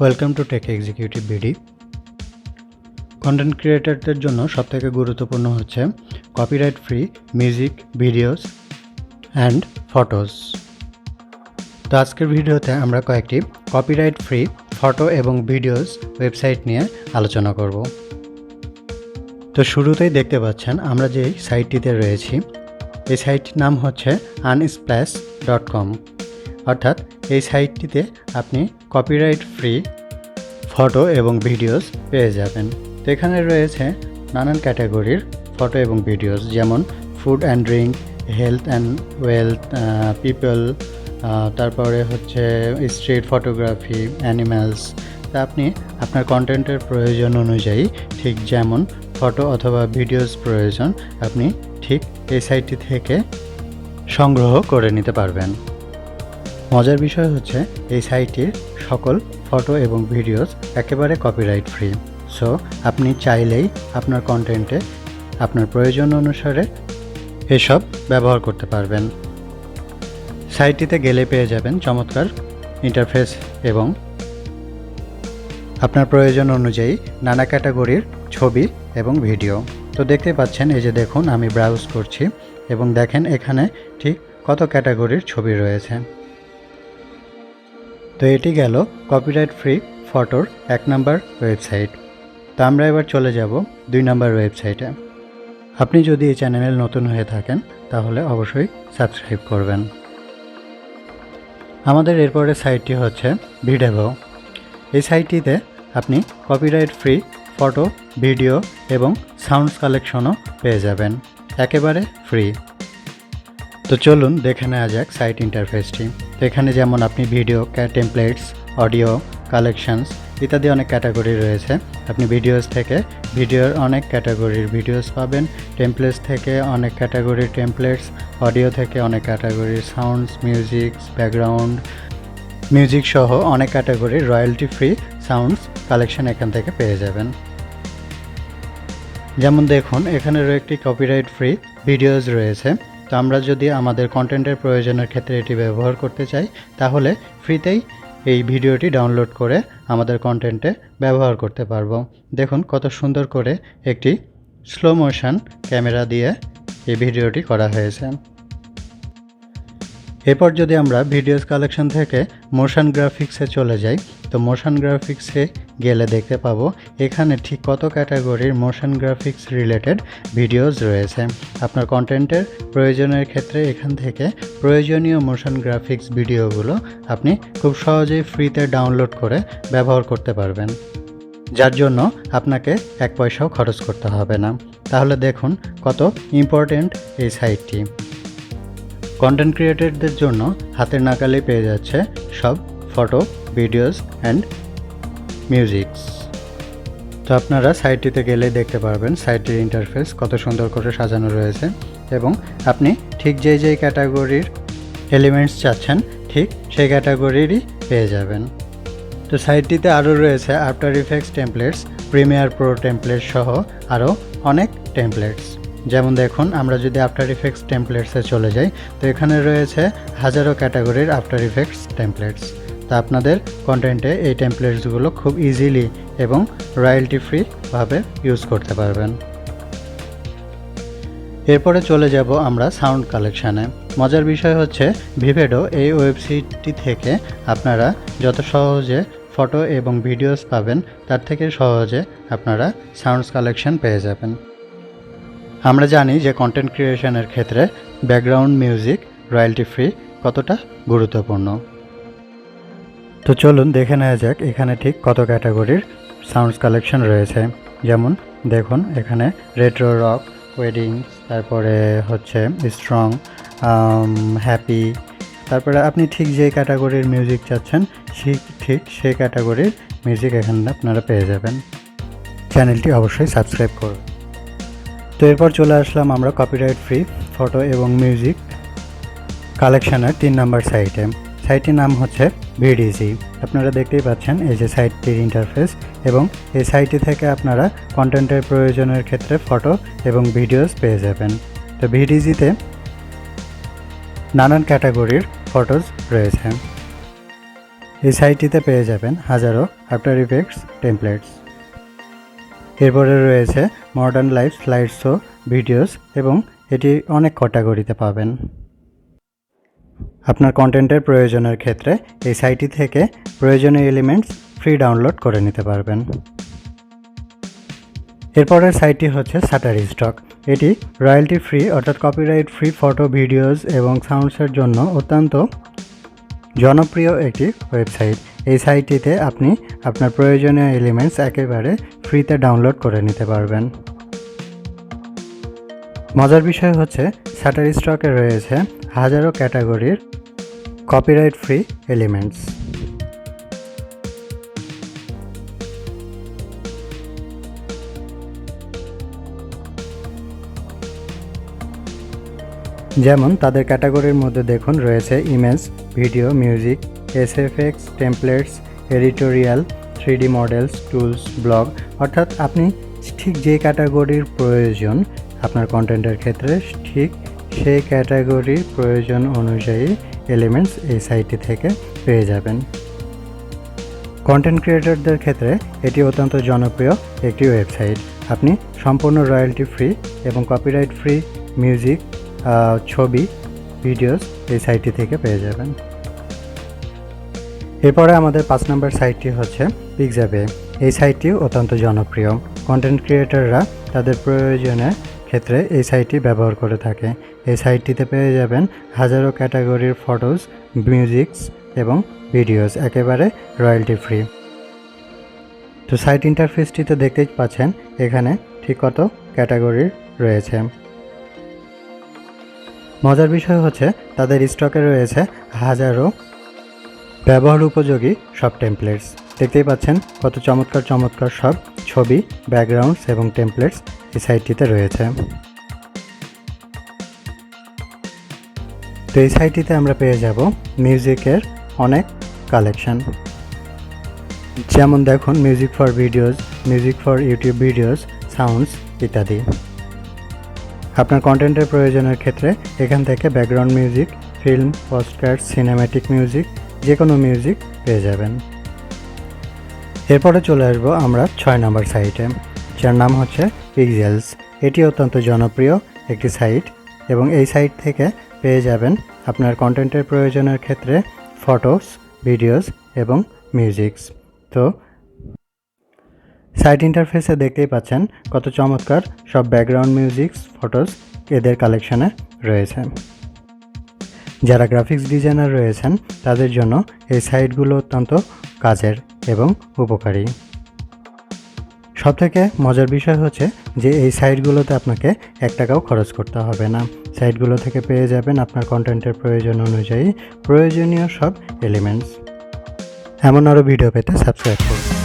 Welcome to tech executive BD. Content ক্রিয়েটরদের জন্য সবথেকে গুরুত্বপূর্ণ হচ্ছে copyright free music, videos and photos. তো আজকের ভিডিওতে আমরা কয়েকটি কপিরাইট ফ্রি ফটো এবং ভিডিওস ওয়েবসাইট নিয়ে আলোচনা করব। তো শুরুতেই দেখতে পাচ্ছেন আমরা যেই সাইটটিতে রয়েছি, এই সাইটটির নাম হচ্ছে unsplash.com। অর্থাৎ এই সাইটটিতে আপনি কপিরাইট ফ্রি ফটো এবং ভিডিওস পেয়ে যাবেন। তো এখানে রয়েছে নানান ক্যাটাগরির ফটো এবং ভিডিওস, যেমন food and drink, health and wealth, people, তারপরে হচ্ছে স্ট্রিট ফটোগ্রাফি, অ্যানিম্যালস। তা আপনি আপনার কন্টেন্টের প্রয়োজন অনুযায়ী ঠিক যেমন ফটো অথবা ভিডিওস প্রয়োজন আপনি ঠিক এই সাইটটি থেকে সংগ্রহ করে নিতে পারবেন। মজার বিষয় হচ্ছে এই সাইটটির সকল ফটো এবং ভিডিওস একেবারে কপিরাইট ফ্রি। সো আপনি চাইলেই আপনার কন্টেন্টে আপনার প্রয়োজন অনুসারে এসব ব্যবহার করতে পারবেন। সাইটটিতে গেলে পেয়ে যাবেন চমৎকার ইন্টারফেস এবং আপনার প্রয়োজন অনুযায়ী নানা ক্যাটাগরির ছবি এবং ভিডিও। তো দেখতে পাচ্ছেন, এই যে দেখুন আমি ব্রাউজ করছি এবং দেখেন এখানে ঠিক কত ক্যাটাগরির ছবি রয়েছে। তো এটি গেল কপিরাইট ফ্রি ফটোর 1 নম্বর ওয়েবসাইট। তো আমরা এবার চলে যাব 2 নম্বর ওয়েবসাইটে। আপনি যদি এই চ্যানেলে নতুন হয়ে থাকেন তাহলে অবশ্যই সাবস্ক্রাইব করবেন। আমাদের এরপরের সাইটটি হচ্ছে ভিডেভো। এই সাইটটিতে আপনি কপিরাইট ফ্রি ফটো, ভিডিও এবং সাউন্ডস কালেকশনও পেয়ে যাবেন একেবারে ফ্রি। তো চলুন দেখে নেওয়া যাক সাইট ইন্টারফেসটি। তো এখানে যেমন আপনি ভিডিও, টেমপ্লেটস, অডিও, কালেকশনস ইত্যাদি অনেক ক্যাটাগরি রয়েছে। আপনি ভিডিওস থেকে ভিডিওর অনেক ক্যাটাগরির ভিডিওস পাবেন, টেমপ্লেটস থেকে অনেক ক্যাটাগরির টেমপ্লেটস, অডিও থেকে অনেক ক্যাটাগরির সাউন্ডস, মিউজিক, ব্যাকগ্রাউন্ড মিউজিক সহ অনেক ক্যাটাগরির রয়্যালটি ফ্রি সাউন্ডস কালেকশন এখান থেকে পেয়ে যাবেন। যেমন দেখুন এখানে একটি কপিরাইট ফ্রি ভিডিওস রয়েছে। তো আমরা যদি আমাদের কন্টেন্টের প্রয়োজনের ক্ষেত্রে এটি ব্যবহার করতে চাই তাহলে ফ্রিতেই এই ভিডিওটি ডাউনলোড করে আমাদের কন্টেন্টে ব্যবহার করতে পারবো। দেখুন কত সুন্দর করে একটি স্লো মোশন ক্যামেরা দিয়ে এই ভিডিওটি করা হয়েছে। এরপর যদি আমরা ভিডিওস কালেকশন থেকে মোশন গ্রাফিক্সে চলে যাই, তো মোশন গ্রাফিক্সে গেলে দেখতে পাবো এখানে ঠিক কত ক্যাটাগরির মোশন গ্রাফিক্স রিলেটেড ভিডিওস রয়েছে। আপনার কন্টেন্টের প্রয়োজনের ক্ষেত্রে এখান থেকে প্রয়োজনীয় মোশন গ্রাফিক্স ভিডিওগুলো আপনি খুব সহজেই ফ্রিতে ডাউনলোড করে ব্যবহার করতে পারবেন, যার জন্য আপনাকে 1 পয়সাও খরচ করতে হবে না। তাহলে দেখুন কত ইম্পর্টেন্ট এই সাইটটি। কন্টেন্ট ক্রিয়েটরদের জন্য হাতের নাগালে পেয়ে যাচ্ছে সব ফটো, ভিডিওস অ্যান্ড মিউজিকস। তো আপনারা সাইটটিতে গেলেই দেখতে পারবেন সাইটটির ইন্টারফেস কত সুন্দর করে সাজানো রয়েছে এবং আপনি ঠিক যেই ক্যাটাগরির এলিমেন্টস চাচ্ছেন ঠিক সেই ক্যাটাগরিরই পেয়ে যাবেন। তো সাইটটিতে আরও রয়েছে after effects templates, Premiere Pro templates সহ আরও অনেক টেমপ্লেটস। যেমন দেখুন আমরা যদি আফটার ইফেক্টস টেমপ্লেটসে চলে যাই, তো এখানে রয়েছে হাজারো ক্যাটাগরির আফটার ইফেক্টস টেমপ্লেটস। তা আপনাদের কন্টেন্টে এই টেমপ্লেটসগুলো খুব ইজিলি এবং রয়্যালটি ফ্রিভাবে ইউজ করতে পারবেন। এরপরে চলে যাব আমরা সাউন্ড কালেকশানে। মজার বিষয় হচ্ছে ভিভেডো এই ওয়েবসাইটটি থেকে আপনারা যত সহজে ফটো এবং ভিডিওস পাবেন তার থেকে সহজে আপনারা সাউন্ডস কালেকশন পেয়ে যাবেন। আমরা জানি যে কন্টেন্ট ক্রিয়েশনের ক্ষেত্রে ব্যাকগ্রাউন্ড মিউজিক রয়্যালটি ফ্রি কতটা গুরুত্বপূর্ণ। তো চলুন দেখে নেওয়া যাক এখানে ঠিক কত ক্যাটাগরির সাউন্ডস কালেকশন রয়েছে। যেমন দেখুন এখানে রেট্রো রক, ওয়েডিংস, তারপরে হচ্ছে স্ট্রং, হ্যাপি, তারপরে আপনি ঠিক যে ক্যাটাগরির মিউজিক চাচ্ছেন ঠিক সেই ক্যাটাগরির মিউজিক এখানে আপনারা পেয়ে যাবেন। চ্যানেলটি অবশ্যই সাবস্ক্রাইব করুন। তো এরপর চলে আসলাম আমরা কপিরাইট ফ্রি ফটো এবং মিউজিক কালেকশানের 3 নম্বর সাইটে। সাইটটির নাম হচ্ছে ভিডিজি। আপনারা দেখতেই পাচ্ছেন এই যে সাইটটির ইন্টারফেস এবং এই সাইটটি থেকে আপনারা কন্টেন্টের প্রয়োজনের ক্ষেত্রে ফটো এবং ভিডিওস পেয়ে যাবেন। তো ভিডিজিতে নানান ক্যাটাগরির ফটোজ রয়েছে। এই সাইটটিতে পেয়ে যাবেন হাজারো আফটার ইফেক্টস টেমপ্লেটস। এরপরে রয়েছে modern life, slide show, videos এবং এটি অনেক ক্যাটাগরিতে পাবেন। আপনার কন্টেন্টের প্রয়োজনের ক্ষেত্রে এই সাইটটি থেকে প্রয়োজনীয় এলিমেন্টস ফ্রি ডাউনলোড করে নিতে পারবেন। এরপরের সাইটটি হচ্ছে শাটারস্টক। এটি রয়্যালটি ফ্রি অর্থাৎ কপিরাইট ফ্রি ফটো, ভিডিওস এবং সাউন্ডসের জন্য অত্যন্ত জনপ্রিয় একটি ওয়েবসাইট। এই সাইটটিতে আপনি আপনার প্রয়োজনীয় এলিমেন্টস একেবারে ফ্রিতে ডাউনলোড করে নিতে পারবেন। মজার বিষয় হচ্ছে শাটারস্টকে রয়েছে হাজারো ক্যাটাগরির কপিরাইট ফ্রি এলিমেন্টস। যেমন তাদের ক্যাটাগরির মধ্যে দেখুন রয়েছে image, video, music, SFX, templates, editorial, 3D models, tools, blog. অর্থাৎ আপনি ঠিক যে ক্যাটাগরির প্রয়োজন আপনার কন্টেন্টের ক্ষেত্রে ঠিক সেই ক্যাটাগরির প্রয়োজন অনুযায়ী এলিমেন্টস এই সাইটটি থেকে পেয়ে যাবেন। কন্টেন্ট ক্রিয়েটরদের ক্ষেত্রে এটি অত্যন্ত জনপ্রিয় একটি ওয়েবসাইট। আপনি সম্পূর্ণ রয়্যালটি ফ্রি এবং কপিরাইট ফ্রি মিউজিক, ছবি, ভিডিওস এই সাইটটি থেকে পেয়ে যাবেন। এরপরে আমাদের 5 নম্বর সাইটটি হচ্ছে পিকজাবে। এই সাইটটিও অত্যন্ত জনপ্রিয়। কন্টেন্ট ক্রিয়েটররা তাদের প্রয়োজনের ক্ষেত্রে এই সাইটটি ব্যবহার করে থাকে। এই সাইটটিতে পেয়ে যাবেন হাজারো ক্যাটাগরির ফটোস, মিউজিকস এবং ভিডিওস একেবারে রয়্যালটি ফ্রি। তো সাইট ইন্টারফেসটিতে দেখতেই পাচ্ছেন এখানে ঠিক কত ক্যাটাগরি রয়েছে। মজার বিষয় হচ্ছে তাদের স্টকে রয়েছে হাজারো ব্যবহার উপযোগী সব টেমপ্লেটস। দেখতেই পাচ্ছেন কত চমৎকার চমৎকার সব ছবি, ব্যাকগ্রাউন্ডস এবং টেমপ্লেটস এই সাইটটিতে রয়েছে। তো এই সাইটটিতে আমরা পেয়ে যাব মিউজিকের অনেক কালেকশন। যেমন দেখুন music for videos, music for YouTube videos, sounds ইত্যাদি। আপনার কন্টেন্টের প্রয়োজনের ক্ষেত্রে এখান থেকে background music, film, postcard, cinematic music, যে কোনো মিউজিক পেয়ে যাবেন। এরপরে চলে আসবো আমরা 6 নম্বর সাইটে, যার নাম হচ্ছে পিক্সেলস। এটি অত্যন্ত জনপ্রিয় একটি সাইট এবং এই সাইট থেকে পেয়ে যাবেন আপনার কন্টেন্টের প্রয়োজনের ক্ষেত্রে ফটোস, ভিডিওস এবং মিউজিকস। তো সাইট ইন্টারফেসে দেখতেই পাচ্ছেন কত চমৎকার সব ব্যাকগ্রাউন্ড মিউজিকস, ফটোস এদের কালেকশানে রয়েছে। যারা গ্রাফিক্স ডিজাইনার রয়েছেন তাদের জন্য এই সাইটগুলো অত্যন্ত কাজের এবং উপকারী। সবথেকে মজার বিষয় হচ্ছে যে এই সাইটগুলোতে আপনাকে 1 টাকাও খরচ করতে হবে না। সাইটগুলো থেকে পেয়ে যাবেন আপনার কন্টেন্টের প্রয়োজন অনুযায়ী প্রয়োজনীয় সব এলিমেন্টস। এমন আরও ভিডিও পেতে সাবস্ক্রাইব করুন।